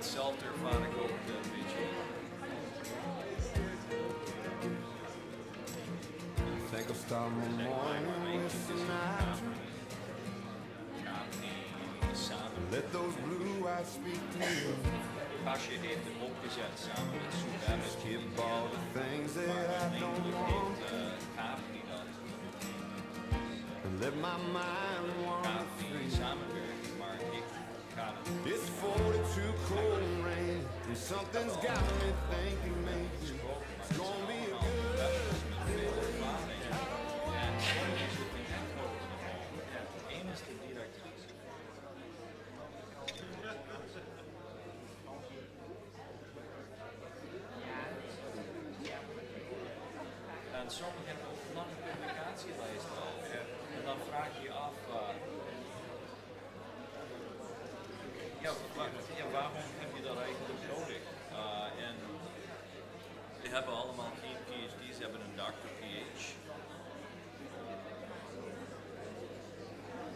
hetzelfde ervaar ik ook een beetje. Think I'll start my morning with tonight. Let those blue eyes speak to you. Pasje heeft hem opgezet samen met Soep. Skip all the things that I don't want. And let my mind wander free. Samenwerking, maar ik ga het. It's 42 cold and rain, and something's got me thinking maybe it's gonna be a good day. Eén is de directrice. En sommigen hebben ook een lange publicatielijst al. En dan vraag je je af, waarom heb je dat eigenlijk nodig? En die hebben allemaal geen PhD's, ze hebben een Dr. PH.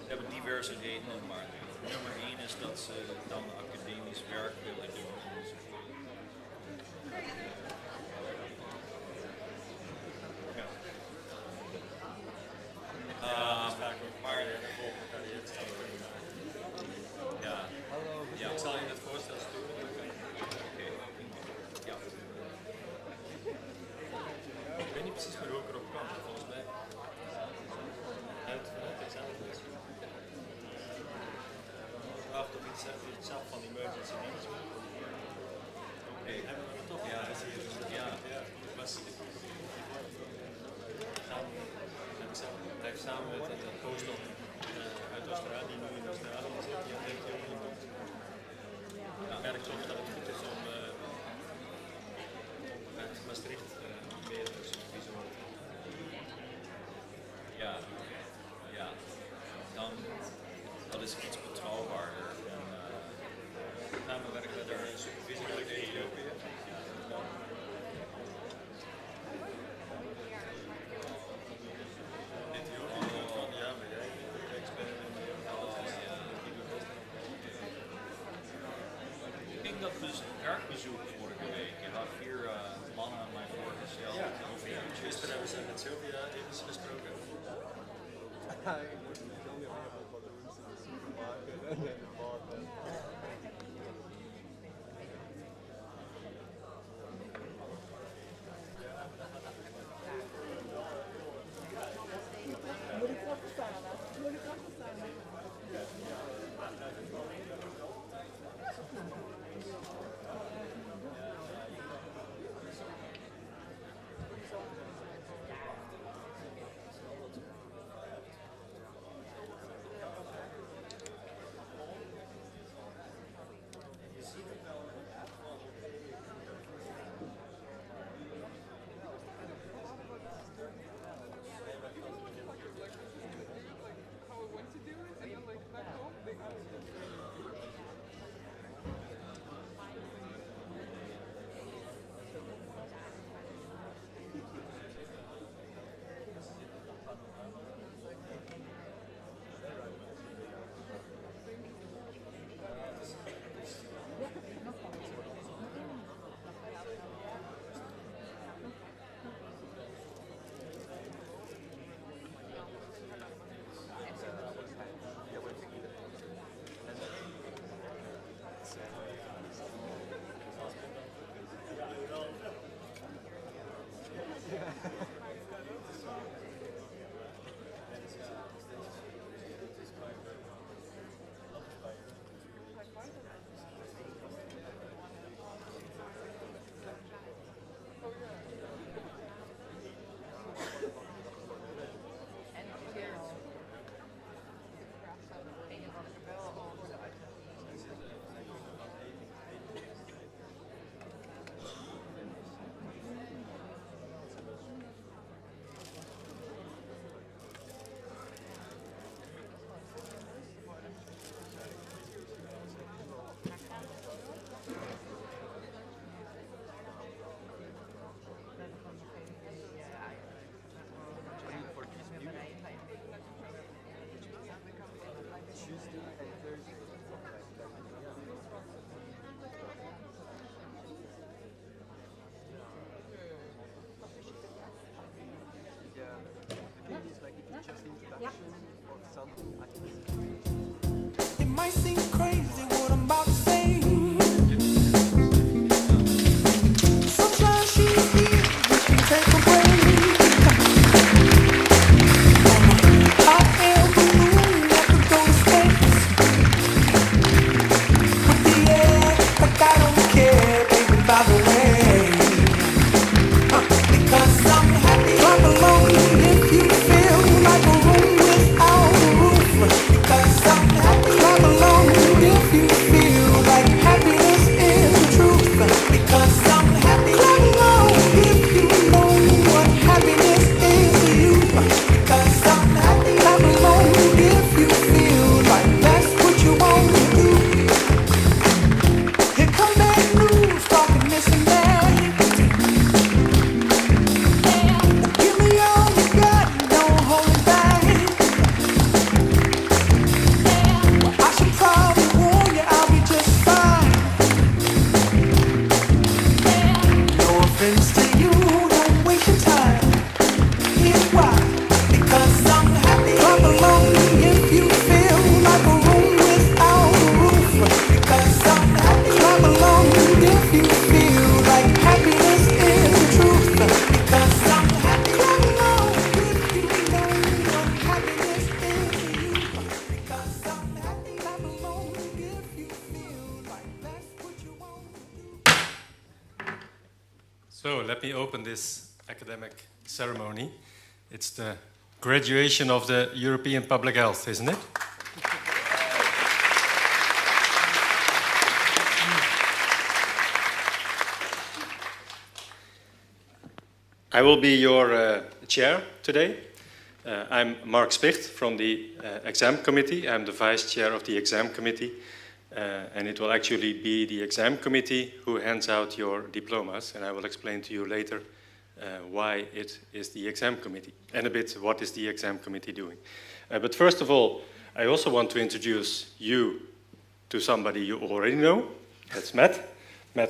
Ze hebben diverse redenen, maar nummer 1 is dat ze dan academisch werk willen doen. Maar ja. Hallo, Ja. ik zal je het voorstel sturen. Okay. Ja. Ik weet niet precies meer hoe ik erop kwam, maar volgens mij vanuit dezelfde. Ik dacht op iets zelf van emergency management. Okay. Hebben we het toch? Ja. Ja. Ik blijf samen met een postdoc uit Australië, die nu in Australië zit, die ontdekt heel veel doet. Ik merk toch dat het goed is om uit Maastricht meer supervisor te doen. Ja. Dan, dat is iets betrouwbaarder. Samen werken we daar supervisie in Ethiopië. Ik denk dat dus een werkbezoek vorige week. Je had 4 mannen aan mij voorgesteld. Ja, gisteren hebben ze met Sylvia even gesproken. Ik moet niet meer hebben van de rooms in de supermarkt en de bar. Moet ik erachter staan? Moet ik erachter staan? It might seem crazy what I'm about to say. Sometimes she's here, we can take a break. Hot air balloon that could go to space. With the air, like I don't care, baby, by the way. Because I'm happy, clap along if you feel like a room without a roof. Because I'm happy, clap along if you feel like happiness is the truth. Because I'm happy, clap along if you know what happiness is to you. Because I'm happy, clap along if you feel like that's what you want to do. Here come bad news, talking this and that. Give me all you got, don't hold it back. I should probably warn you, I'll be just fine. No offense to you, don't waste your time. Here's why. Because I'm happy. Clap along if you feel like a room without a roof. Because I'm happy. Clap along if you feel like happiness is the truth. Because I'm happy. Clap along if you know what happiness is to you. Because I'm happy. Clap along if you feel like that's what you want to do. So let me open this academic ceremony. It's the graduation of the European Public Health, isn't it? I will be your chair today. I'm Mark Spicht from the exam committee. I'm the vice chair of the exam committee. And it will actually be the exam committee who hands out your diplomas. And I will explain to you later why it is the exam committee and a bit what is the exam committee doing. But first of all, I also want to introduce you to somebody you already know. That's Matt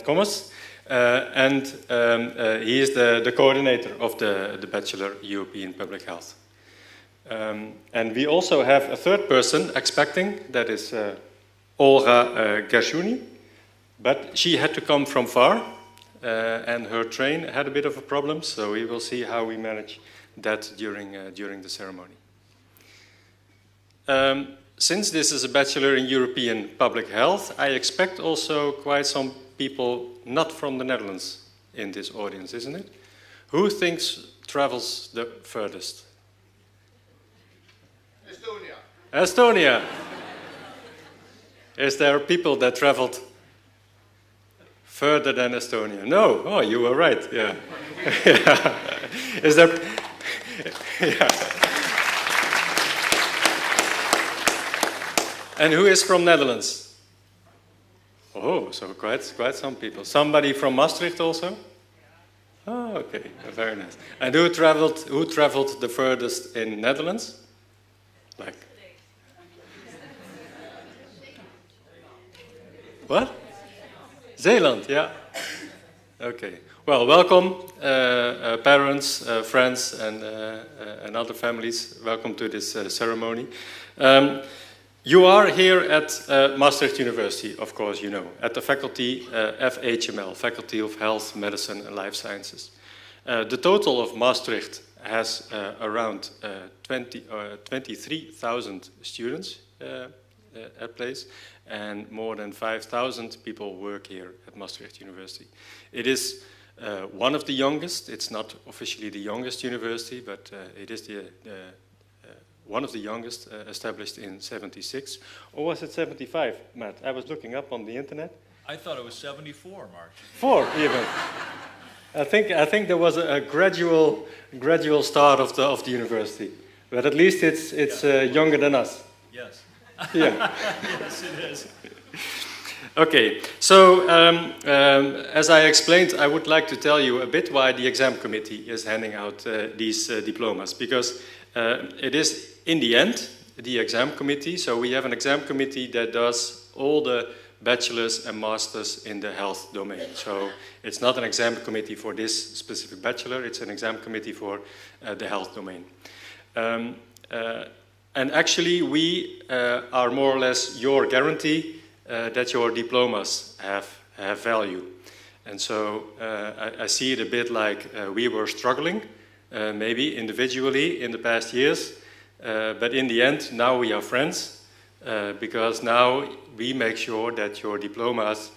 Commers. He is the coordinator of the Bachelor European Public Health. And we also have a third person expecting, that is Olga Gershuni, but she had to come from far, and her train had a bit of a problem, so we will see how we manage that during the ceremony. Since this is a Bachelor in European Public Health, I expect also quite some people not from the Netherlands in this audience, isn't it? Who thinks travels the furthest? Estonia. Is there people that traveled further than Estonia? No. Oh, you were right. Yeah. Yeah. Is there? Yeah. And who is from Netherlands? Oh, so quite some people. Somebody from Maastricht also? Oh, okay, very nice. And who traveled the furthest in Netherlands? Like. What? Zeeland, yeah. Okay. Well, welcome, parents, friends, and other families. Welcome to this ceremony. You are here at Maastricht University, of course, you know, at the faculty FHML, Faculty of Health, Medicine and Life Sciences. The total of Maastricht has around 23,000 students at place, and more than 5,000 people work here at Maastricht University. It is one of the youngest. It's not officially the youngest university, but it is one of the youngest, established in '76. Or was it '75, Matt? I was looking up on the internet. I thought it was 74, Mark. 4 even. I think there was a gradual start of the university, but at least it's younger than us. Yes. Yeah. Yes, it is. Okay, so as I explained, I would like to tell you a bit why the exam committee is handing out these diplomas, because it is, in the end, the exam committee. So we have an exam committee that does all the bachelors and masters in the health domain. So it's not an exam committee for this specific bachelor, it's an exam committee for the health domain. And actually, we are more or less your guarantee that your diplomas have value. And so I see it a bit like we were struggling, maybe individually in the past years, but in the end, now we are friends, because now we make sure that your diplomas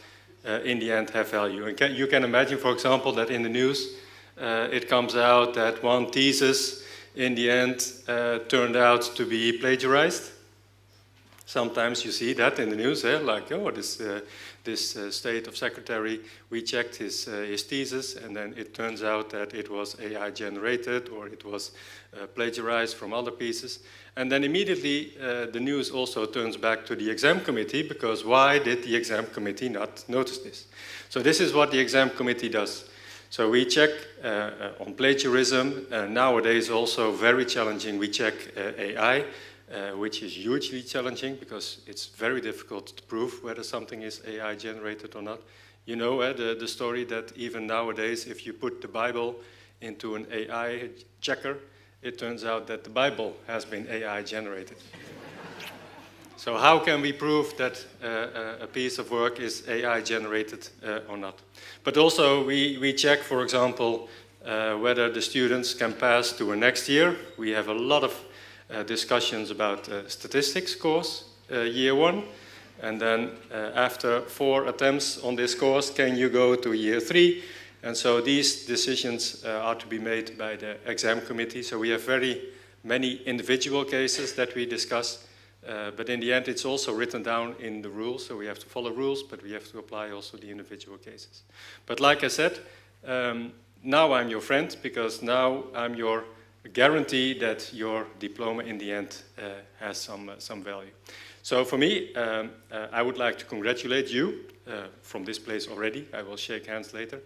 in the end have value. And you can imagine, for example, that in the news it comes out that one thesis in the end turned out to be plagiarized. Sometimes you see that in the news, like, oh, this state of secretary, we checked his thesis, and then it turns out that it was AI generated, or it was plagiarized from other pieces. And then immediately the news also turns back to the exam committee, because why did the exam committee not notice this? So this is what the exam committee does. So we check on plagiarism. Nowadays also very challenging, we check AI, which is hugely challenging because it's very difficult to prove whether something is AI generated or not. You know the story that even nowadays, if you put the Bible into an AI checker, it turns out that the Bible has been AI generated. So how can we prove that a piece of work is AI generated or not? But also we check, for example, whether the students can pass to a next year. We have a lot of discussions about statistics course, year 1. And then after 4 attempts on this course, can you go to year 3? And so these decisions are to be made by the exam committee. So we have very many individual cases that we discuss. But in the end, it's also written down in the rules. So we have to follow rules, but we have to apply also the individual cases. But like I said, now I'm your friend, because now I'm your guarantee that your diploma in the end has some value. So for me, I would like to congratulate you from this place already. I will shake hands later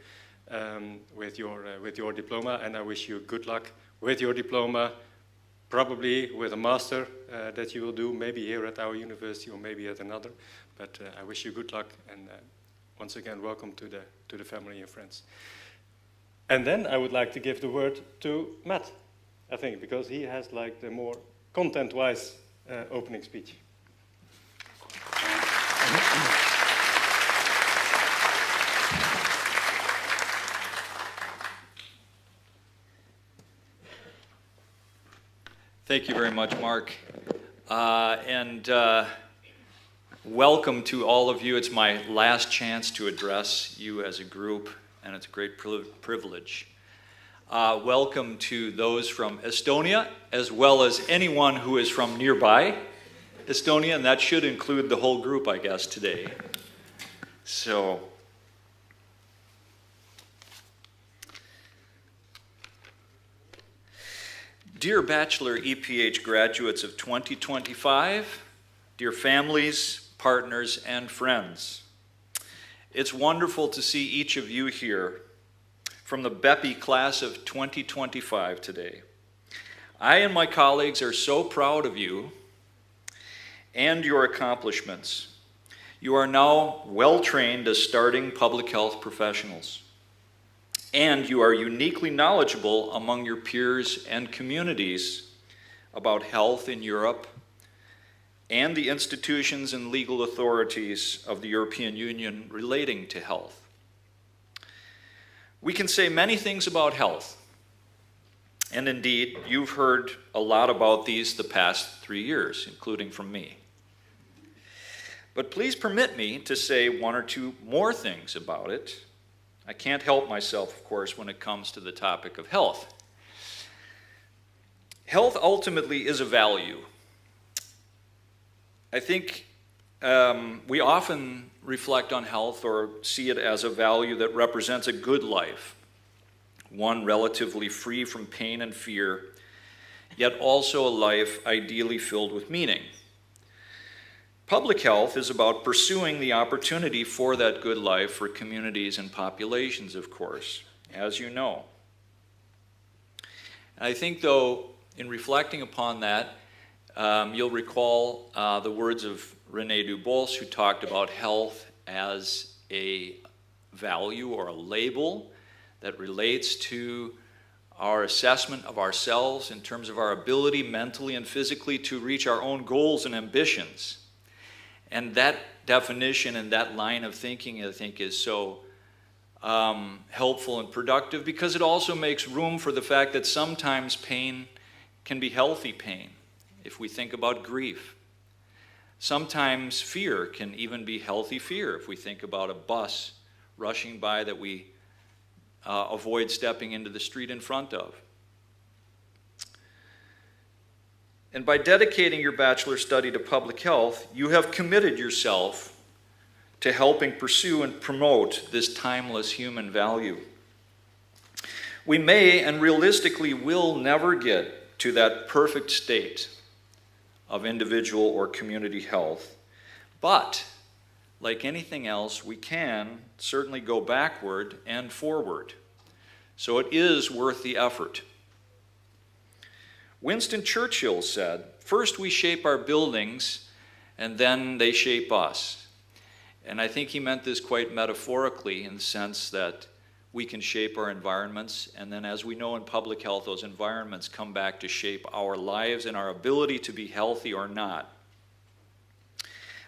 with your diploma, and I wish you good luck with your diploma, probably with a master that you will do, maybe here at our university or maybe at another. But I wish you good luck, and once again, welcome to the family and friends. And then I would like to give the word to Matt, I think, because he has like the more content-wise opening speech. Thank you very much, Mark. Welcome to all of you. It's my last chance to address you as a group, and it's a great privilege. Welcome to those from Estonia, as well as anyone who is from nearby Estonia, and that should include the whole group, I guess, today. So, dear Bachelor EPH graduates of 2025, dear families, partners, and friends, it's wonderful to see each of you here from the BEPI class of 2025 today. I and my colleagues are so proud of you and your accomplishments. You are now well-trained as starting public health professionals, and you are uniquely knowledgeable among your peers and communities about health in Europe and the institutions and legal authorities of the European Union relating to health. We can say many things about health, and indeed, you've heard a lot about these the past 3 years, including from me. But please permit me to say 1 or 2 more things about it. I can't help myself, of course, when it comes to the topic of health. Health ultimately is a value. I think we often reflect on health or see it as a value that represents a good life, one relatively free from pain and fear, yet also a life ideally filled with meaning. Public health is about pursuing the opportunity for that good life for communities and populations, of course, as you know. And I think, though, in reflecting upon that, you'll recall the words of René Dubos, who talked about health as a value or a label that relates to our assessment of ourselves in terms of our ability mentally and physically to reach our own goals and ambitions. And that definition and that line of thinking, I think, is so helpful and productive, because it also makes room for the fact that sometimes pain can be healthy pain, if we think about grief. Sometimes fear can even be healthy fear, if we think about a bus rushing by that we avoid stepping into the street in front of. And by dedicating your bachelor study to public health, you have committed yourself to helping pursue and promote this timeless human value. We may and realistically will never get to that perfect state of individual or community health, but like anything else, we can certainly go backward and forward. So it is worth the effort. Winston Churchill said, "First we shape our buildings, and then they shape us." And I think he meant this quite metaphorically, in the sense that we can shape our environments, and then, as we know in public health, those environments come back to shape our lives and our ability to be healthy or not.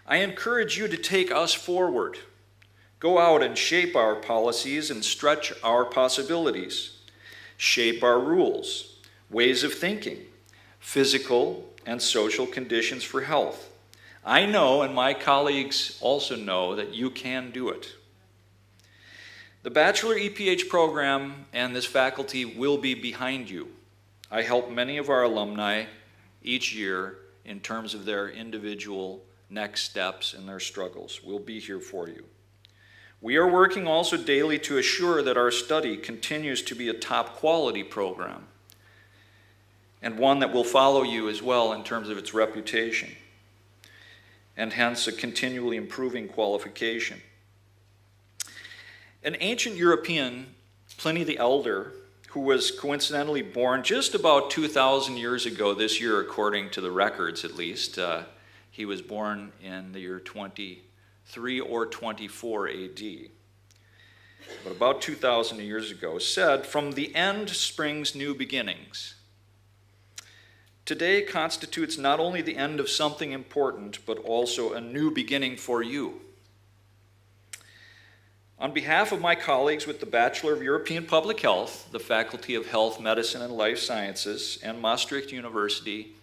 I encourage you to take us forward. Go out and shape our policies and stretch our possibilities. Shape our rules, ways of thinking, physical and social conditions for health. I know, and my colleagues also know, that you can do it. The Bachelor EPH program and this faculty will be behind you. I help many of our alumni each year in terms of their individual next steps and their struggles. We'll be here for you. We are working also daily to assure that our study continues to be a top quality program, and one that will follow you as well in terms of its reputation, and hence a continually improving qualification. An ancient European, Pliny the Elder, who was coincidentally born just about 2,000 years ago this year, according to the records at least. He was born in the year 23 or 24 AD. But about 2,000 years ago, said, "From the end springs new beginnings." Today constitutes not only the end of something important, but also a new beginning for you. On behalf of my colleagues with the Bachelor of European Public Health, the Faculty of Health, Medicine, and Life Sciences, and Maastricht University,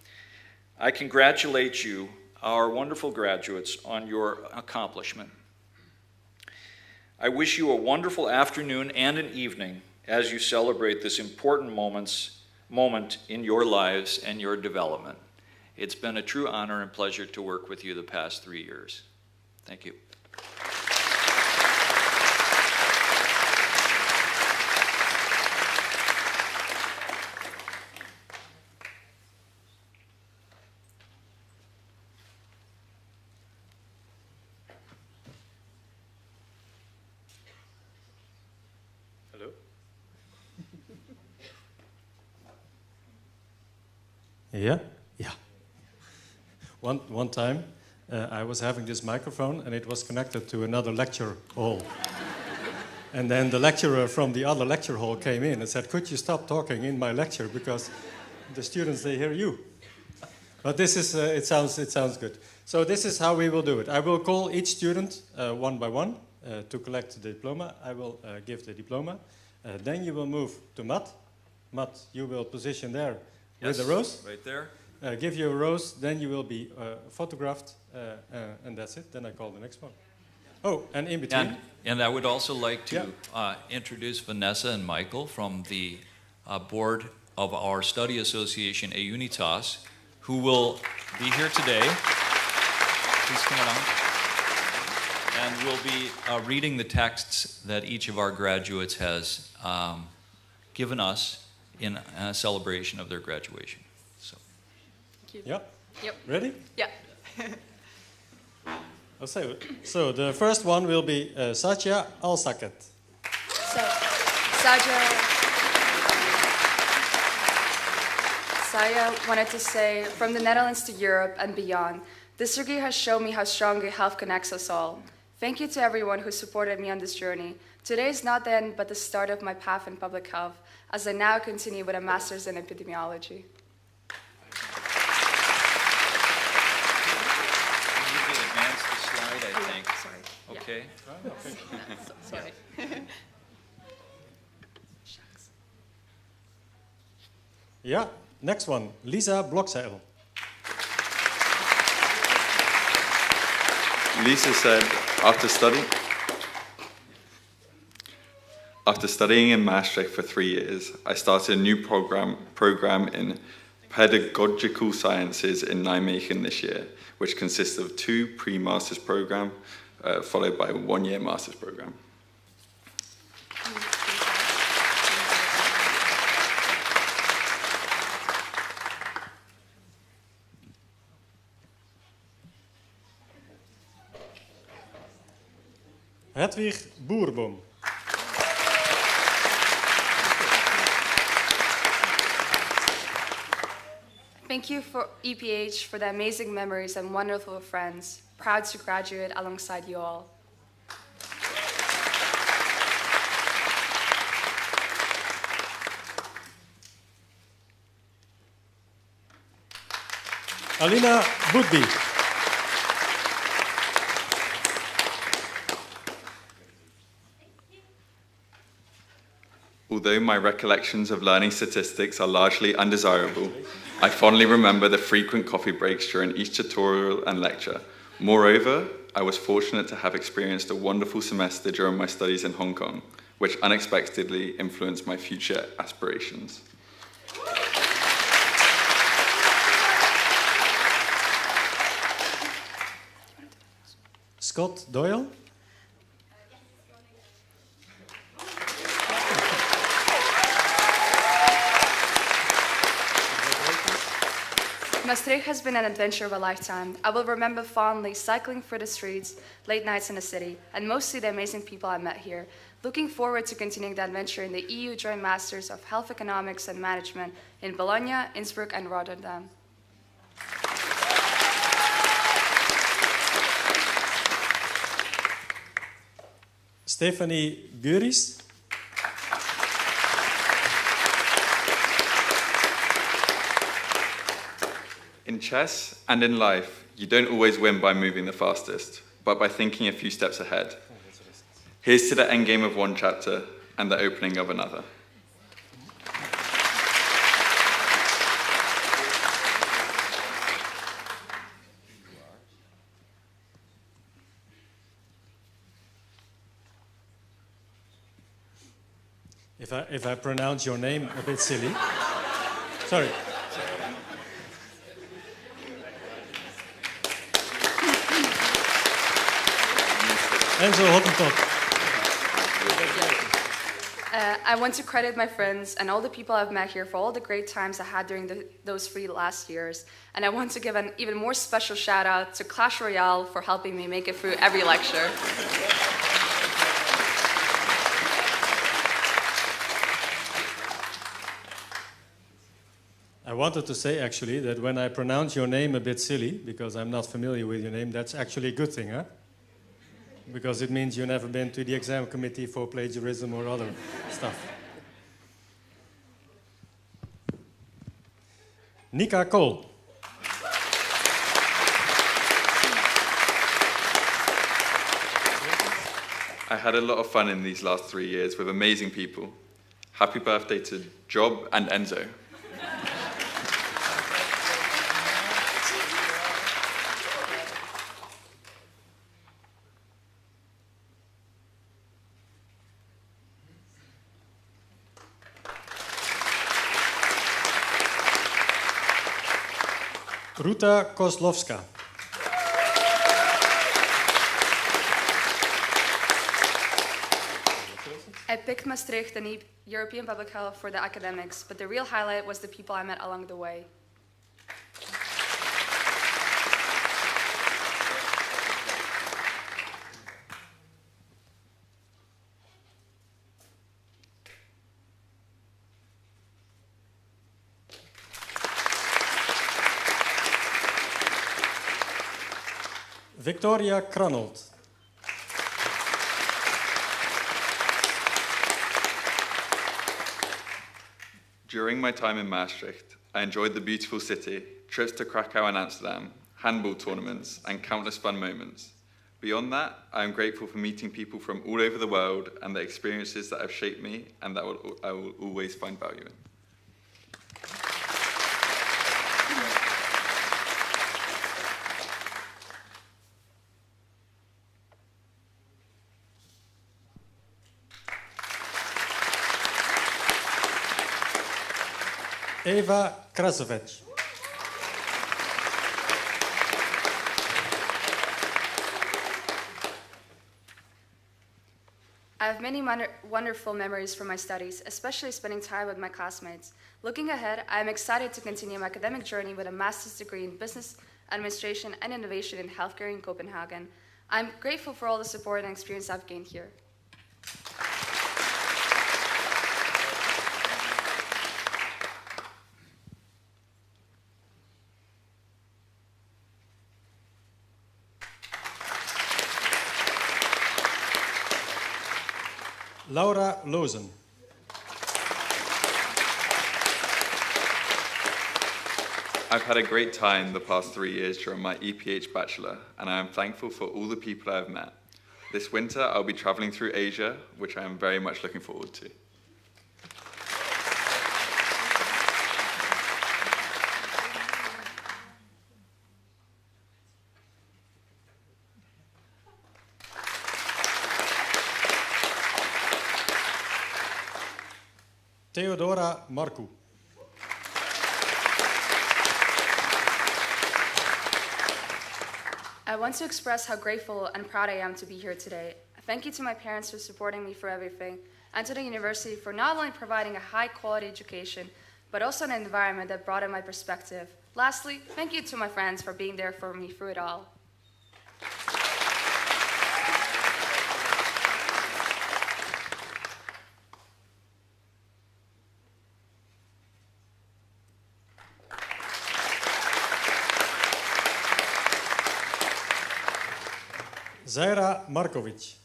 I congratulate you, our wonderful graduates, on your accomplishment. I wish you a wonderful afternoon and an evening as you celebrate this important moment in your lives and your development. It's been a true honor and pleasure to work with you the past 3 years. Thank you. Yeah? Yeah. One time, I was having this microphone, and it was connected to another lecture hall. And then the lecturer from the other lecture hall came in and said, "Could you stop talking in my lecture, because the students, they hear you." But this is, it sounds good. So this is how we will do it. I will call each student one by one to collect the diploma. I will give the diploma. Then you will move to Matt. Matt, you will position there. Yes, with a rose? Right there. Give you a rose, then you will be photographed, and that's it. Then I call the next one. Oh, and in between. And I would also like to introduce Vanessa and Michael from the board of our study association, Unitas, who will be here today. Please come along. And we'll be reading the texts that each of our graduates has given us in a celebration of their graduation. So. Thank you. Yeah? Yep. Ready? Yeah. I'll say it. So the first one will be Satya Alsaket. So, Saya wanted to say, from the Netherlands to Europe and beyond, this degree has shown me how strongly health connects us all. Thank you to everyone who supported me on this journey. Today is not the end, but the start of my path in public health, as I now continue with a master's in epidemiology. You need to advance the slide, I think. Sorry. Okay. Sorry. Yeah, next one, Lisa Blokzeil. Lisa said, after studying in Maastricht for 3 years, I started a new program in pedagogical sciences in Nijmegen this year, which consists of 2 pre-master's programs, followed by a 1-year master's program. Hedwig Boerboom. Thank you for EPH for the amazing memories and wonderful friends. Proud to graduate alongside you all. Alina Boudby. Although my recollections of learning statistics are largely undesirable, I fondly remember the frequent coffee breaks during each tutorial and lecture. Moreover, I was fortunate to have experienced a wonderful semester during my studies in Hong Kong, which unexpectedly influenced my future aspirations. Scott Doyle. Maastricht has been an adventure of a lifetime. I will remember fondly cycling through the streets, late nights in the city, and mostly the amazing people I met here. Looking forward to continuing the adventure in the EU Joint Masters of Health Economics and Management in Bologna, Innsbruck, and Rotterdam. Stephanie Guris. In chess and in life, you don't always win by moving the fastest, but by thinking a few steps ahead. Here's to the endgame of one chapter and the opening of another. If I pronounce your name a bit silly. Sorry. Enzo Hottentot. I want to credit my friends and all the people I've met here for all the great times I had during those 3 last years. And I want to give an even more special shout out to Clash Royale for helping me make it through every lecture. I wanted to say actually that when I pronounce your name a bit silly, because I'm not familiar with your name, that's actually a good thing, huh? Because it means you've never been to the exam committee for plagiarism or other stuff. Nika Kool. I had a lot of fun in these last 3 years with amazing people. Happy birthday to Job and Enzo. Ruta Kozlowska. I picked Maastricht and European Public Health for the academics, but the real highlight was the people I met along the way. Victoria Kranold. During my time in Maastricht, I enjoyed the beautiful city, trips to Krakow and Amsterdam, handball tournaments, and countless fun moments. Beyond that, I am grateful for meeting people from all over the world and the experiences that have shaped me and that I will always find value in. Eva Krasovic. I have many wonderful memories from my studies, especially spending time with my classmates. Looking ahead, I am excited to continue my academic journey with a master's degree in business administration and innovation in healthcare in Copenhagen. I'm grateful for all the support and experience I've gained here. Laura Lozen. I've had a great time the past 3 years during my EPH Bachelor, and I am thankful for all the people I have met. This winter, I'll be traveling through Asia, which I am very much looking forward to. Theodora Marku. I want to express how grateful and proud I am to be here today. Thank you to my parents for supporting me for everything, and to the university for not only providing a high-quality education, but also an environment that broadened my perspective. Lastly, thank you to my friends for being there for me through it all. Zaira Markovic.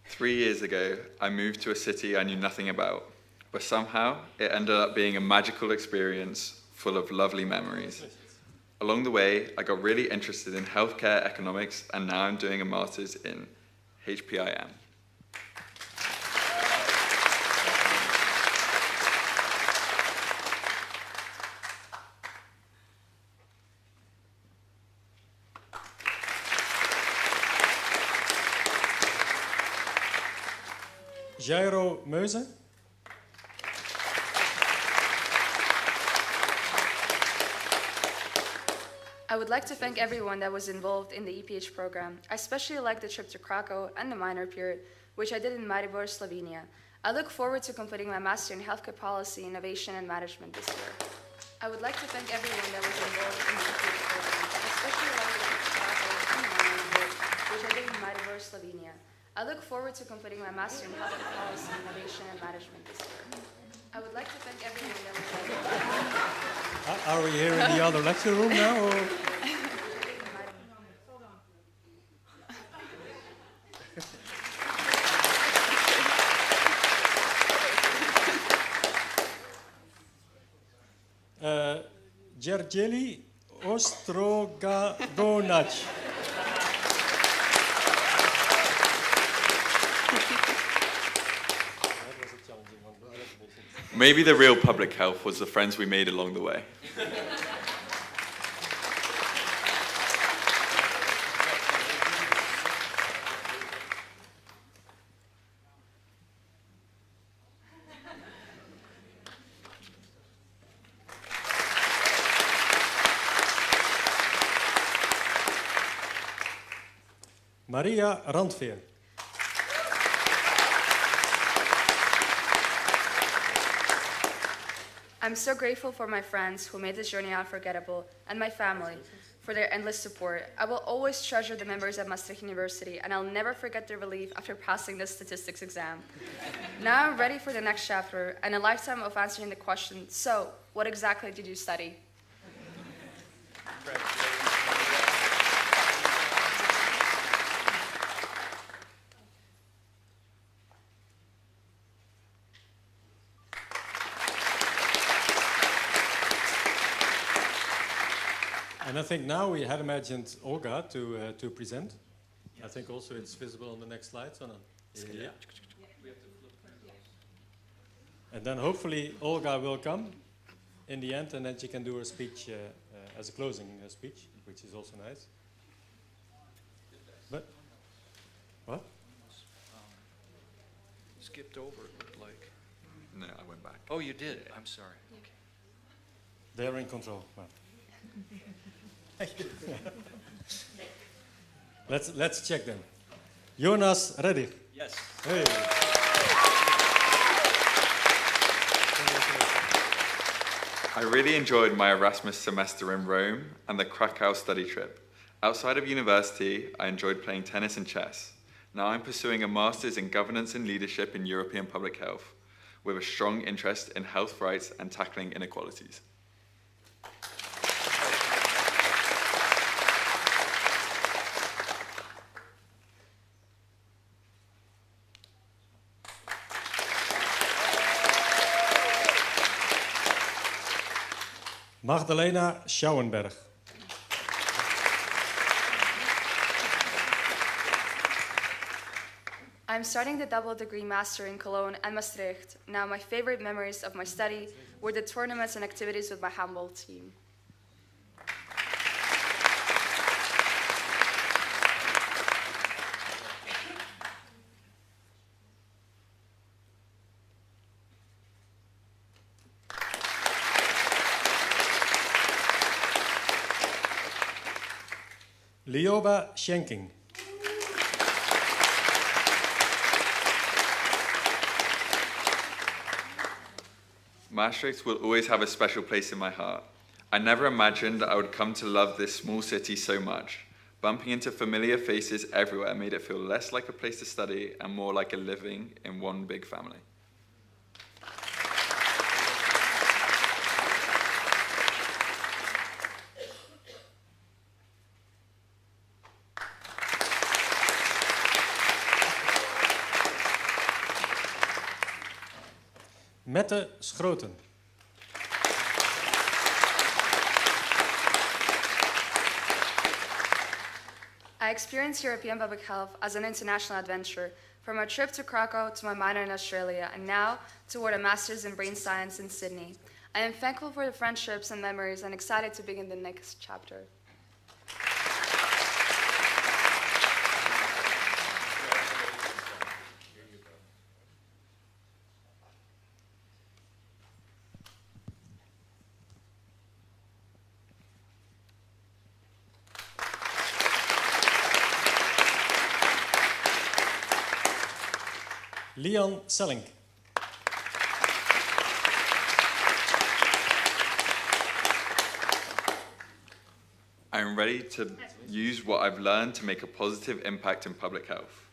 Three years ago, I moved to a city I knew nothing about, but somehow it ended up being a magical experience full of lovely memories. Along the way, I got really interested in healthcare economics, and now I'm doing a master's in HPIM. Jairo Meuze. I would like to thank everyone that was involved in the EPH program. I especially like the trip to Krakow and the minor period, which I did in Maribor, Slovenia. I look forward to completing my master in healthcare policy, innovation, and management this year. I would like to thank everyone that was involved in the EPH program. I especially like the trip to Krakow and the minor period, which I did in Maribor, Slovenia. I look forward to completing my master in healthcare policy, innovation, and management this year. I would like to thank everyone that was involved. Are we here in the other lecture room now? Or? Gergely Ostrogonac. Maybe the real public health was the friends we made along the way. Maria Randveer. I'm so grateful for my friends who made this journey unforgettable, and my family for their endless support. I will always treasure the members at Maastricht University, and I'll never forget their relief after passing the statistics exam. Now I'm ready for the next chapter and a lifetime of answering the question, so what exactly did you study? And I think now we had imagined Olga to present. Yes. I think also it's visible on the next slide. So no. Yeah. And then hopefully Olga will come in the end, and then she can do her speech as a closing speech, which is also nice. But what? Skipped over, it looked like. No, I went back. Oh, you did? I'm sorry. Okay. They're in control. Well. Let's check them. Jonas Reddig. Yes. Hey. I really enjoyed my Erasmus semester in Rome and the Krakow study trip. Outside of university, I enjoyed playing tennis and chess. Now I'm pursuing a master's in governance and leadership in European public health, with a strong interest in health rights and tackling inequalities. Magdalena Schauenberg. I'm starting the double degree master in Cologne and Maastricht. Now my favorite memories of my study were the tournaments and activities with my handball team. Lioba Schenking. Maastricht will always have a special place in my heart. I never imagined I would come to love this small city so much. Bumping into familiar faces everywhere made it feel less like a place to study and more like a living in one big family. Mette Schroten. I experienced European public health as an international adventure, from a trip to Krakow to my minor in Australia, and now toward a master's in brain science in Sydney. I am thankful for the friendships and memories and excited to begin the next chapter. Leon Selling. I'm ready to use what I've learned to make a positive impact in public health.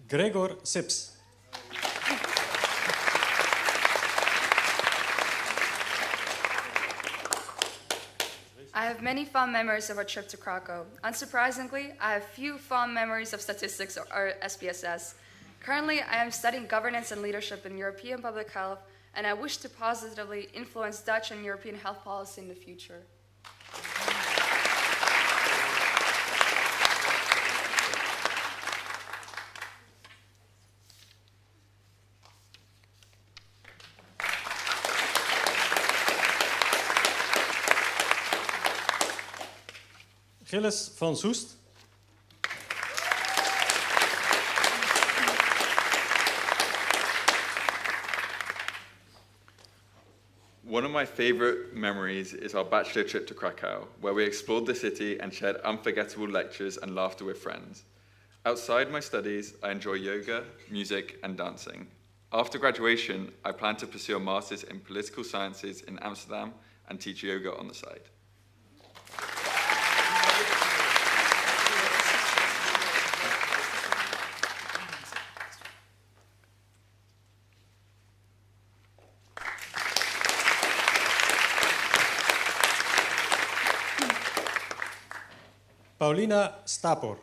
Gregor Sips. I have many fond memories of our trip to Krakow. Unsurprisingly, I have few fond memories of statistics or SPSS. Currently, I am studying governance and leadership in European public health, and I wish to positively influence Dutch and European health policy in the future. Gilles van Soest. One of my favorite memories is our bachelor trip to Krakow, where we explored the city and shared unforgettable lectures and laughter with friends. Outside my studies, I enjoy yoga, music, and dancing. After graduation, I plan to pursue a master's in political sciences in Amsterdam and teach yoga on the side. Paulina Stapor.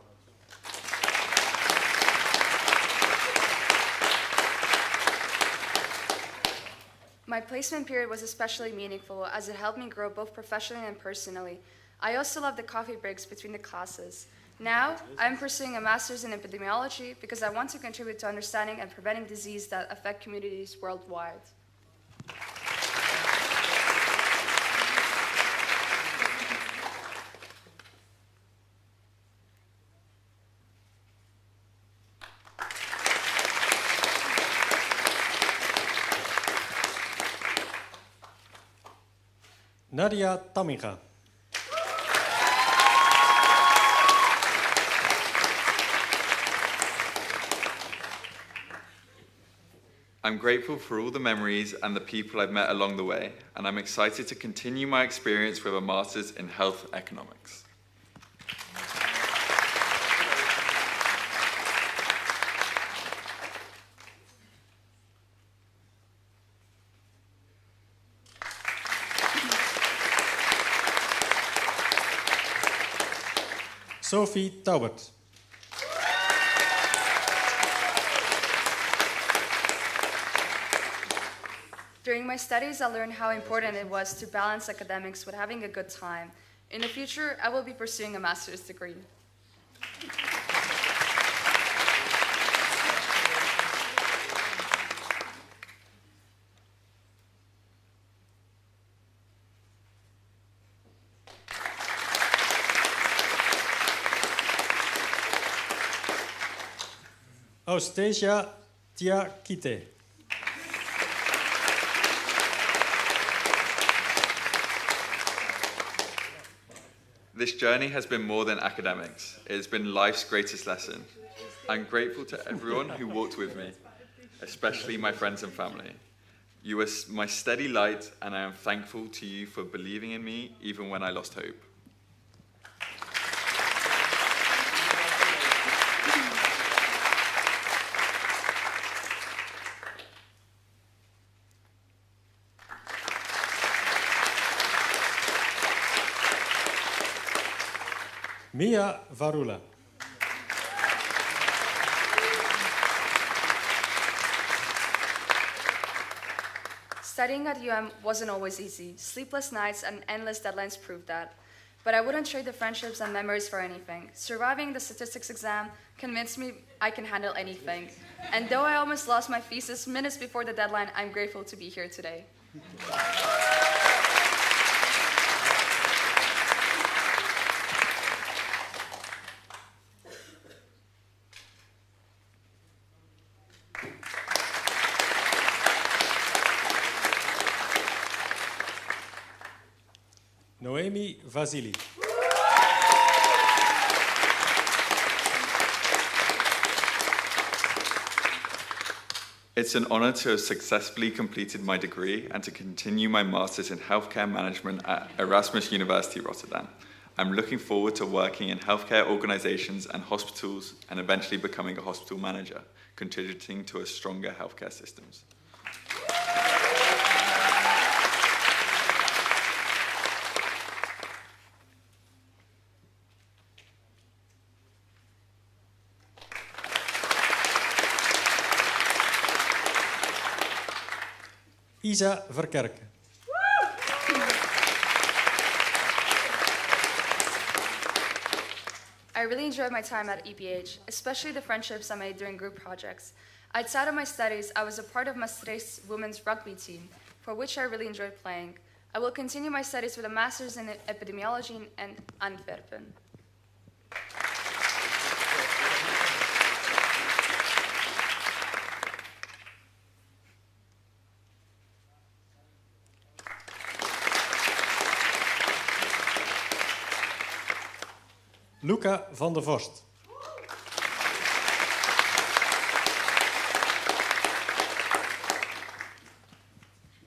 My placement period was especially meaningful as it helped me grow both professionally and personally. I also love the coffee breaks between the classes. Now, I'm pursuing a master's in epidemiology because I want to contribute to understanding and preventing disease that affect communities worldwide. Nadia Tamminga. I'm grateful for all the memories and the people I've met along the way, and I'm excited to continue my experience with a master's in health economics. Sophie Taubert. During my studies, I learned how important it was to balance academics with having a good time. In the future, I will be pursuing a master's degree. Austasia Tiakite. This journey has been more than academics. It has been life's greatest lesson. I'm grateful to everyone who walked with me, especially my friends and family. You were my steady light, and I am thankful to you for believing in me even when I lost hope. Mia Varula. Studying at UM wasn't always easy. Sleepless nights and endless deadlines proved that. But I wouldn't trade the friendships and memories for anything. Surviving the statistics exam convinced me I can handle anything. And though I almost lost my thesis minutes before the deadline, I'm grateful to be here today. Noemi Vasili. It's an honor to have successfully completed my degree and to continue my master's in healthcare management at Erasmus University Rotterdam. I'm looking forward to working in healthcare organizations and hospitals and eventually becoming a hospital manager, contributing to a stronger healthcare systems. Isa Verken. I really enjoyed my time at EPH, especially the friendships I made during group projects. Outside of my studies, I was a part of Maastricht's women's rugby team, for which I really enjoyed playing. I will continue my studies with a master's in epidemiology in Antwerpen. Luca van der Vorst.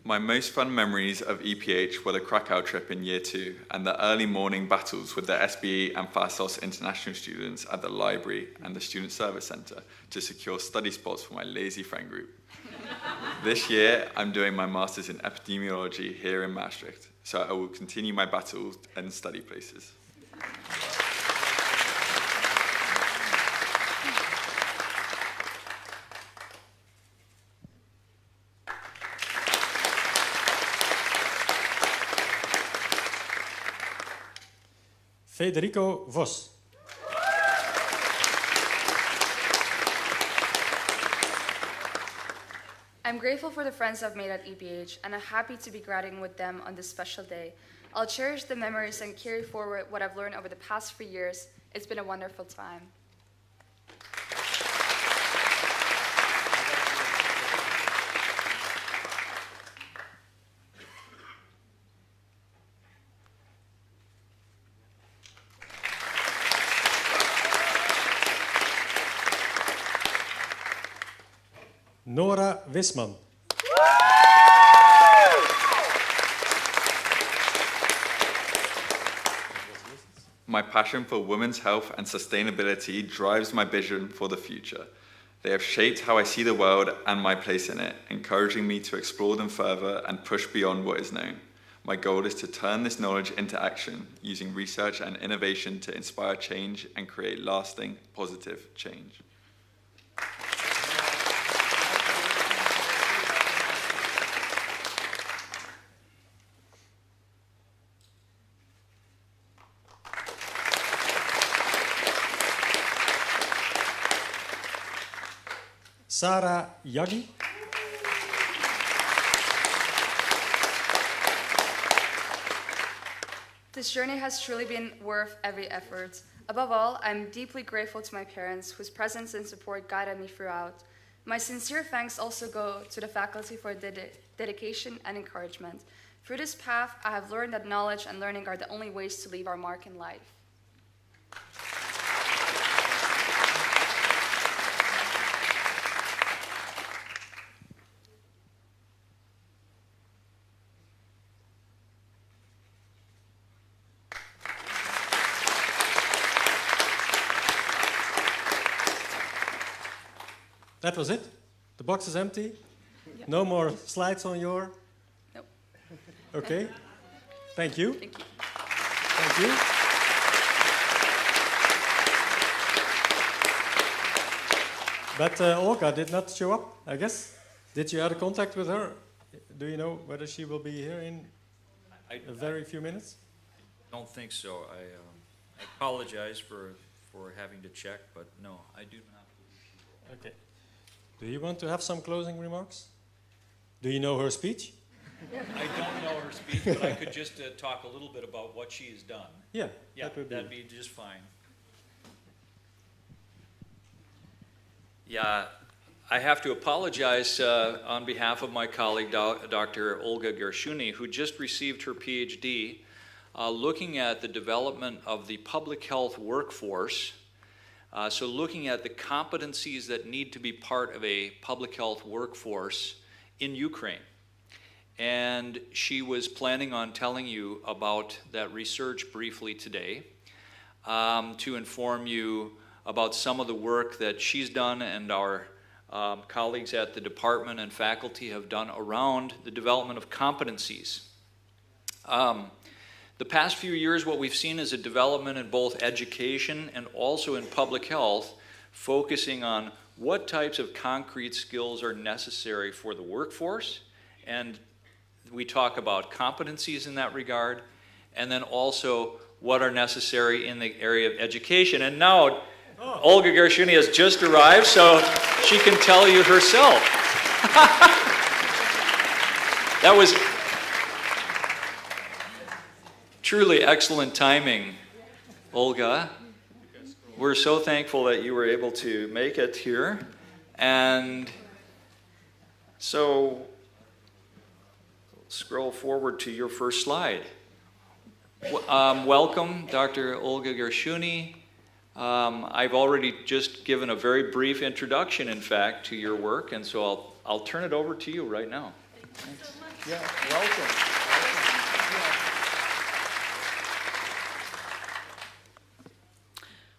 My most fun memories of EPH were the Krakow trip in year 2 and the early morning battles with the SBE and FASOS international students at the library and the Student Service Centre to secure study spots for my lazy friend group. This year, I'm doing my master's in epidemiology here in Maastricht, so I will continue my battles and study places. Federico Vos. I'm grateful for the friends I've made at EPH, and I'm happy to be graduating with them on this special day. I'll cherish the memories and carry forward what I've learned over the past 3 years. It's been a wonderful time. Nora Wisman. My passion for women's health and sustainability drives my vision for the future. They have shaped how I see the world and my place in it, encouraging me to explore them further and push beyond what is known. My goal is to turn this knowledge into action, using research and innovation to inspire change and create lasting, positive change. Sarah Yagi. This journey has truly been worth every effort. Above all, I'm deeply grateful to my parents, whose presence and support guided me throughout. My sincere thanks also go to the faculty for dedication and encouragement. Through this path, I have learned that knowledge and learning are the only ways to leave our mark in life. That was it? The box is empty? Yep. No more slides on your? Nope. Okay. Thank you. Thank you. Thank you. But Olga did not show up, I guess. Did you have contact with her? Do you know whether she will be here in a very few minutes? I don't think so. I apologize for having to check, but no, I do not believe she will. Okay. Do you want to have some closing remarks? Do you know her speech? I don't know her speech, but I could just talk a little bit about what she has done. Yeah, Yeah, that would that'd be just fine. Yeah, I have to apologize on behalf of my colleague, Dr. Olga Gershuni, who just received her PhD looking at the development of the public health workforce. So looking at the competencies that need to be part of a public health workforce in Ukraine. And she was planning on telling you about that research briefly today to inform you about some of the work that she's done and our colleagues at the department and faculty have done around the development of competencies. The past few years, what we've seen is a development in both education and also in public health, focusing on what types of concrete skills are necessary for the workforce. And we talk about competencies in that regard, and then also what are necessary in the area of education. And now, Olga Gershuni has just arrived, so she can tell you herself. That was truly excellent timing, Olga. We're so thankful that you were able to make it here. And so, scroll forward to your first slide. Welcome, Dr. Olga Gershuni. I've already just given a very brief introduction, in fact, to your work, and so I'll turn it over to you right now. Thank you so much. Yeah, welcome.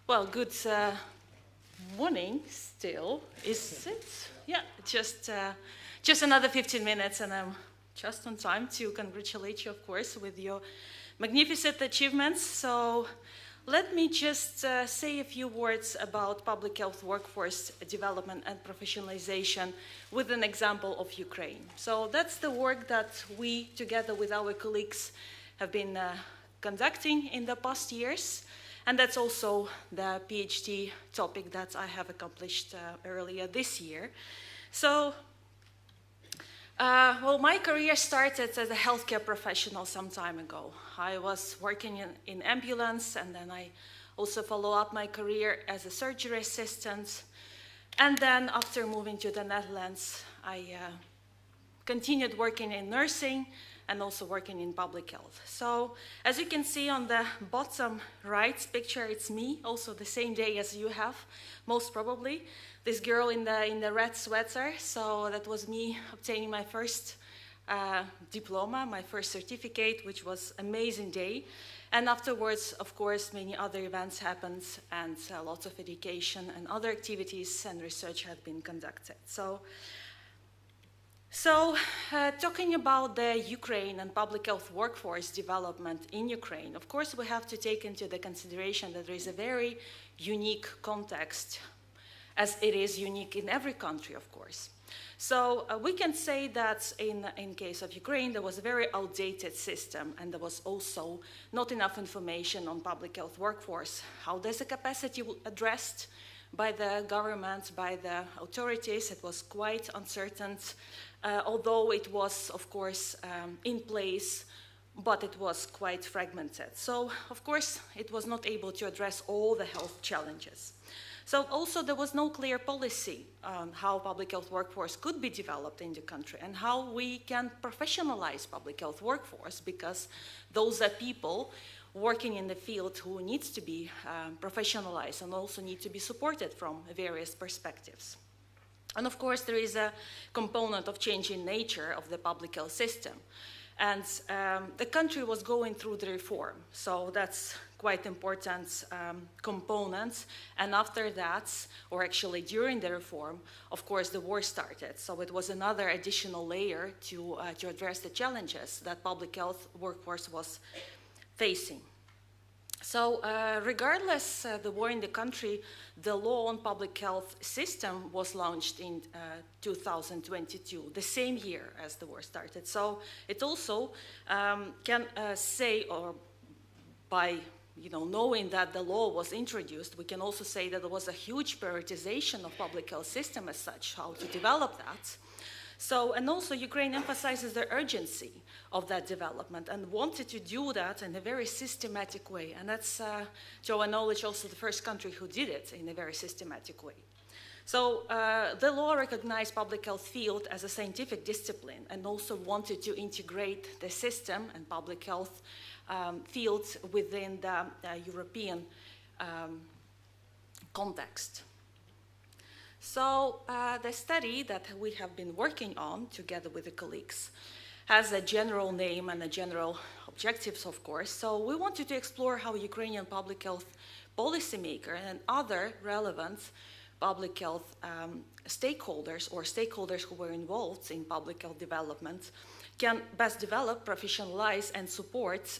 Well, good morning still, is it? Yeah, just another 15 minutes and I'm just on time to congratulate you, of course, with your magnificent achievements. So let me just say a few words about public health workforce development and professionalization with an example of Ukraine. So that's the work that we, together with our colleagues, have been conducting in the past years. And that's also the PhD topic that I have accomplished earlier this year. So, well, my career started as a healthcare professional some time ago. I was working in ambulance, and then I also follow up my career as a surgery assistant. And then after moving to the Netherlands, I continued working in nursing and also working in public health. So as you can see on the bottom right picture, it's me, also the same day as you have, most probably. This girl in the red sweater, so that was me obtaining my first diploma, my first certificate, which was an amazing day. And afterwards, of course, many other events happened, and lots of education and other activities and research had been conducted. So talking about the Ukraine and public health workforce development in Ukraine, of course, we have to take into the consideration that there is a very unique context, as it is unique in every country, of course. So we can say that in case of Ukraine, there was a very outdated system, and there was also not enough information on public health workforce. How does the capacity addressed by the government, by the authorities? It was quite uncertain, although it was, of course, in place, but it was quite fragmented. So, of course, it was not able to address all the health challenges. So also there was no clear policy on how public health workforce could be developed in the country and how we can professionalize public health workforce, because those are people working in the field who needs to be professionalized and also need to be supported from various perspectives. And of course there is a component of changing nature of the public health system. And the country was going through the reform, so that's quite important component. And after that, or actually during the reform, of course, the war started. So it was another additional layer to address the challenges that public health workforce was facing. So regardless the war in the country, the law on public health system was launched in 2022, the same year as the war started. So it also can say, or by knowing that the law was introduced, we can also say that there was a huge prioritization of public health system as such, how to develop that. So, and also Ukraine emphasizes the urgency of that development and wanted to do that in a very systematic way. And that's, to our knowledge, also the first country who did it in a very systematic way. So the law recognized public health field as a scientific discipline and also wanted to integrate the system and public health fields within the European context. So the study that we have been working on together with the colleagues has a general name and a general objectives, of course. So we wanted to explore how Ukrainian public health policymakers and other relevant public health stakeholders or stakeholders who were involved in public health development can best develop, professionalize, and support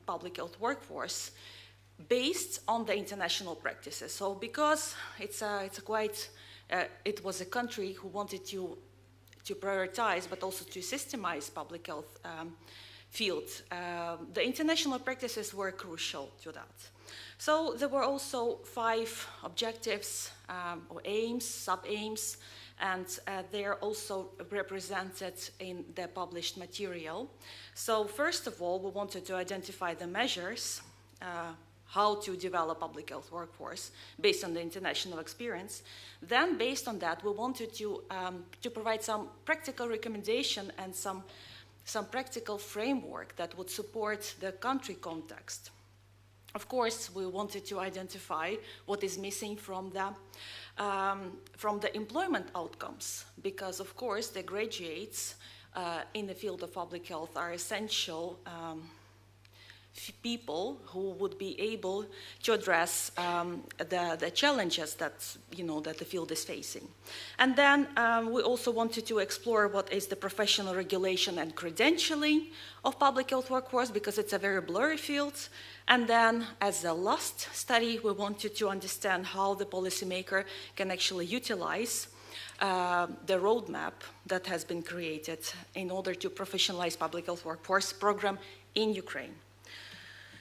public health workforce based on the international practices. So because it's a quite it was a country who wanted to prioritize but also to systemize public health field. The international practices were crucial to that. So there were also 5 objectives or aims, sub-aims, and they are also represented in the published material. So first of all, we wanted to identify the measures how to develop public health workforce based on the international experience. Then, based on that, we wanted to provide some practical recommendation and some practical framework that would support the country context. Of course, we wanted to identify what is missing from the employment outcomes, because, of course, the graduates in the field of public health are essential people who would be able to address the challenges that the field is facing. And then we also wanted to explore what is the professional regulation and credentialing of public health workforce, because it's a very blurry field. And then, as a last study, we wanted to understand how the policymaker can actually utilize the roadmap that has been created in order to professionalize public health workforce program in Ukraine.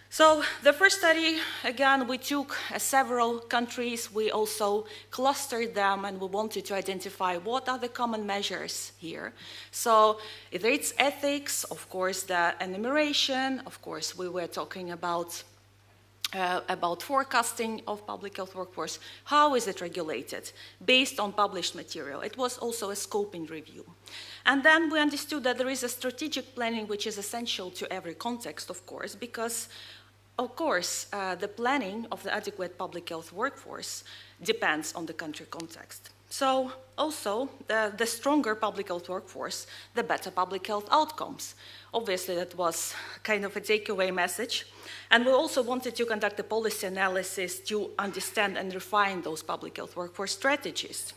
So the first study, again, we took several countries, we also clustered them, and we wanted to identify what are the common measures here. So either it's ethics, of course, the enumeration, of course, we were talking about forecasting of public health workforce. How is it regulated? Based on published material. It was also a scoping review. And then we understood that there is a strategic planning which is essential to every context, of course, because, of course, the planning of the adequate public health workforce depends on the country context. So also, the stronger public health workforce, the better public health outcomes. Obviously, that was kind of a takeaway message. And we also wanted to conduct a policy analysis to understand and refine those public health workforce strategies.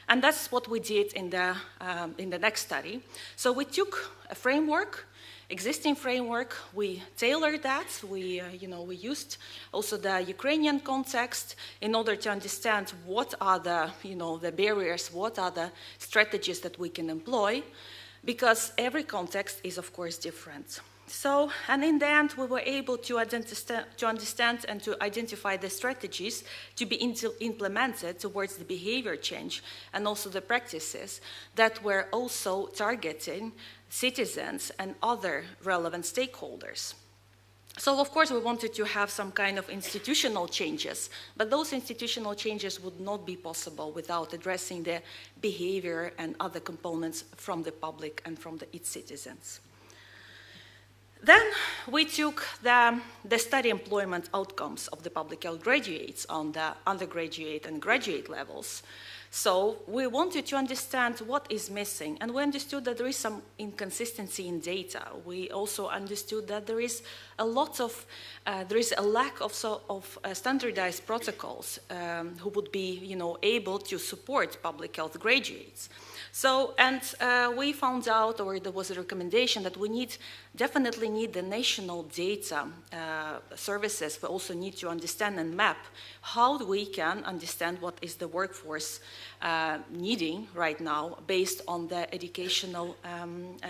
And that's what we did in the next study. So we took a framework, existing framework, we tailored that, we used also the Ukrainian context in order to understand what are the barriers, what are the strategies that we can employ, because every context is, of course, different. So, and in the end, we were able to understand and to identify the strategies to be implemented towards the behavior change and also the practices that were also targeting citizens and other relevant stakeholders. So, of course, we wanted to have some kind of institutional changes, but those institutional changes would not be possible without addressing the behavior and other components from the public and from its citizens. Then we took the study employment outcomes of the public health graduates on the undergraduate and graduate levels. So we wanted to understand what is missing, and we understood that there is some inconsistency in data. We also understood that there is a lack of standardized protocols who would be, able to support public health graduates. So, and we found out, or there was a recommendation that we definitely need the national data services. We also need to understand and map how we can understand what is the workforce needing right now based on the educational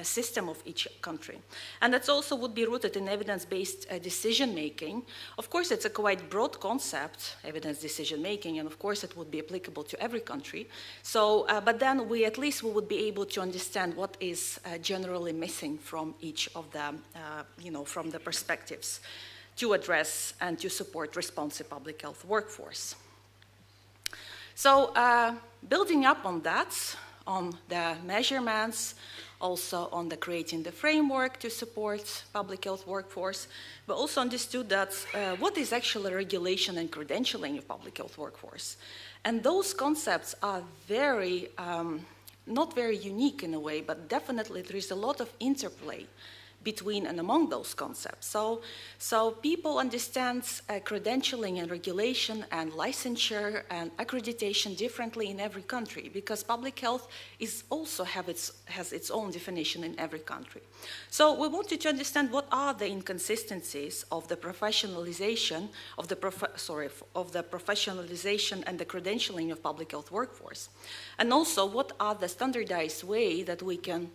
system of each country. And that also would be rooted in evidence-based decision-making. Of course, it's a quite broad concept, evidence decision-making, and of course it would be applicable to every country. So, but then we would be able to understand what is generally missing from each of the, from the perspectives to address and to support responsive public health workforce. So building up on that, on the measurements, also on the creating the framework to support public health workforce, we also understood that what is actually regulation and credentialing of public health workforce. And those concepts are very, not very unique in a way, but definitely there is a lot of interplay between and among those concepts. So people understand credentialing and regulation and licensure and accreditation differently in every country, because public health is also has its own definition in every country. So we wanted to understand what are the inconsistencies of the professionalization of the professionalization and the credentialing of public health workforce, and also what are the standardized way that we can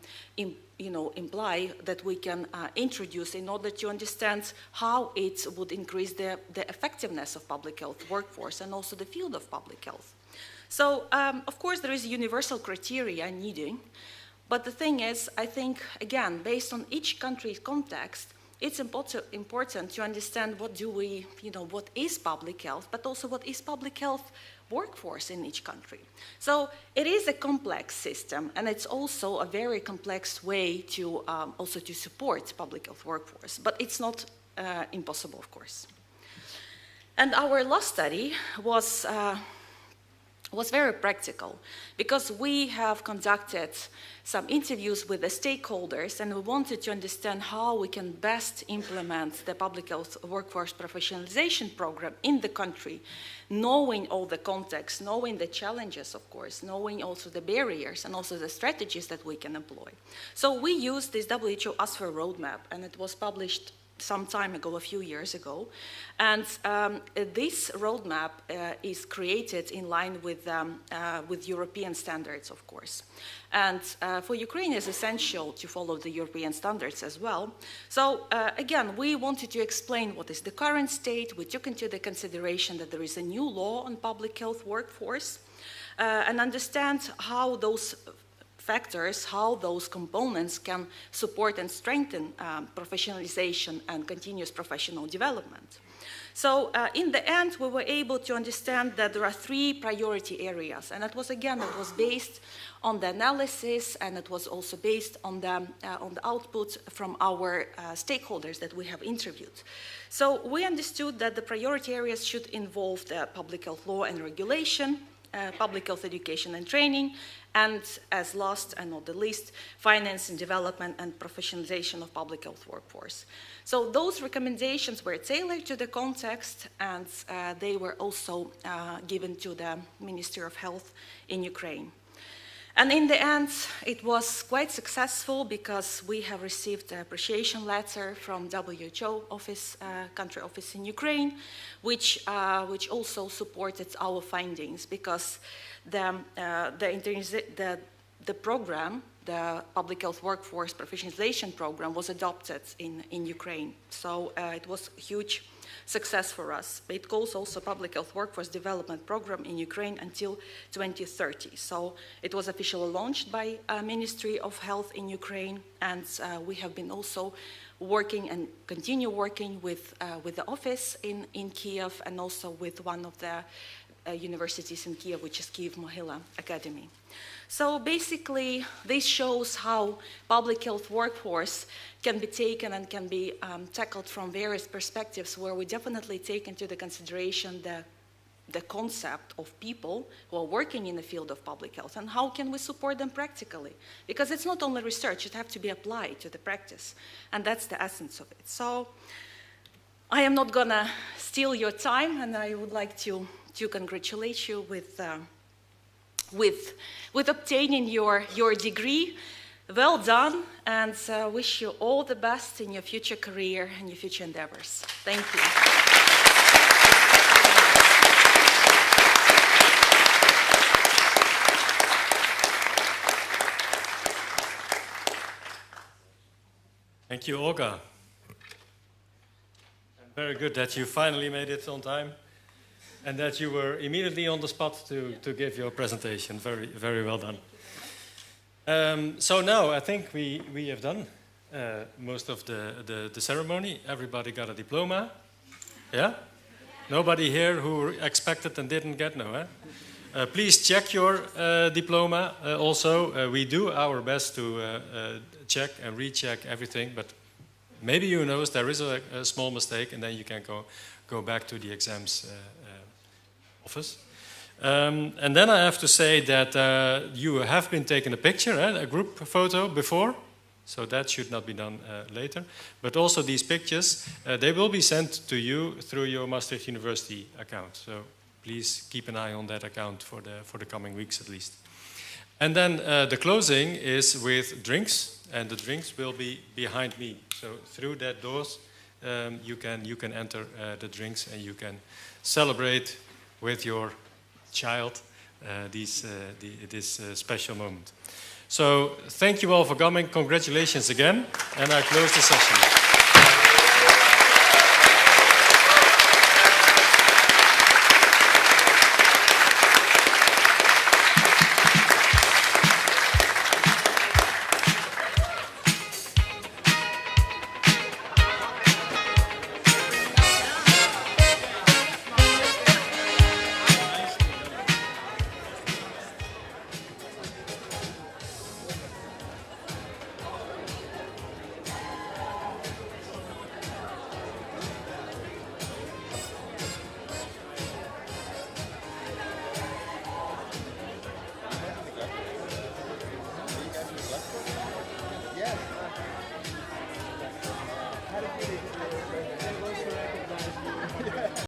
imply that we can introduce in order to understand how it would increase the effectiveness of public health workforce and also the field of public health. So, of course, there is universal criteria needing, but the thing is, I think, again, based on each country's context, it's important to understand what is public health, but also what is public health workforce in each country. So it is a complex system, and it's also a very complex way to also to support public health workforce, but it's not impossible, of course. And our last study was very practical, because we have conducted some interviews with the stakeholders, and we wanted to understand how we can best implement the public health workforce professionalization program in the country, knowing all the context, knowing the challenges, of course, knowing also the barriers and also the strategies that we can employ. So we used this WHO ASFER roadmap, and it was published some time ago, a few years ago. And this roadmap is created in line with European standards, of course. And for Ukraine, it's essential to follow the European standards as well. So again, we wanted to explain what is the current state. We took into the consideration that there is a new law on public health workforce, and understand how those factors, how those components can support and strengthen professionalization and continuous professional development. So in the end, we were able to understand that there are 3 priority areas, and it was based on the analysis, and it was also based on the output from our stakeholders that we have interviewed. So we understood that the priority areas should involve the public health law and regulation, public health education and training, and as last and not the least, finance and development and professionalization of public health workforce. So those recommendations were tailored to the context, and they were also given to the Ministry of Health in Ukraine. And in the end, it was quite successful because we have received an appreciation letter from WHO office, country office in Ukraine, which also supported our findings, because the program, the Public Health Workforce Professionalization Program, was adopted in Ukraine. So it was a huge success for us. It calls also Public Health Workforce Development Program in Ukraine until 2030. So it was officially launched by Ministry of Health in Ukraine, and we have been also working and continue working with the office in Kiev, and also with one of the universities in Kiev, which is Kiev Mohila Academy. So basically, this shows how public health workforce can be taken and can be tackled from various perspectives, where we definitely take into the consideration the concept of people who are working in the field of public health, and how can we support them practically? Because it's not only research, it has to be applied to the practice, and that's the essence of it. So I am not gonna steal your time, and I would like to congratulate you with obtaining your degree. Well done, and wish you all the best in your future career and your future endeavors. Thank you. Thank you, Olga. Very good that you finally made it on time, and that you were immediately on the spot to give your presentation. Very, very well done. So now I think we have done most of the ceremony. Everybody got a diploma. Yeah? Nobody here who expected and didn't get no, eh? Please check your diploma. Also, we do our best to check and recheck everything, but maybe you notice there is a small mistake, and then you can go back to the exams office. And then I have to say that you have been taking a picture, a group photo before, so that should not be done later. But also these pictures, they will be sent to you through your Maastricht University account. So please keep an eye on that account for the coming weeks at least. And then the closing is with drinks, and the drinks will be behind me. So through that doors, you can enter the drinks, and you can celebrate with your child this special moment. So thank you all for coming. Congratulations again, and I close the session.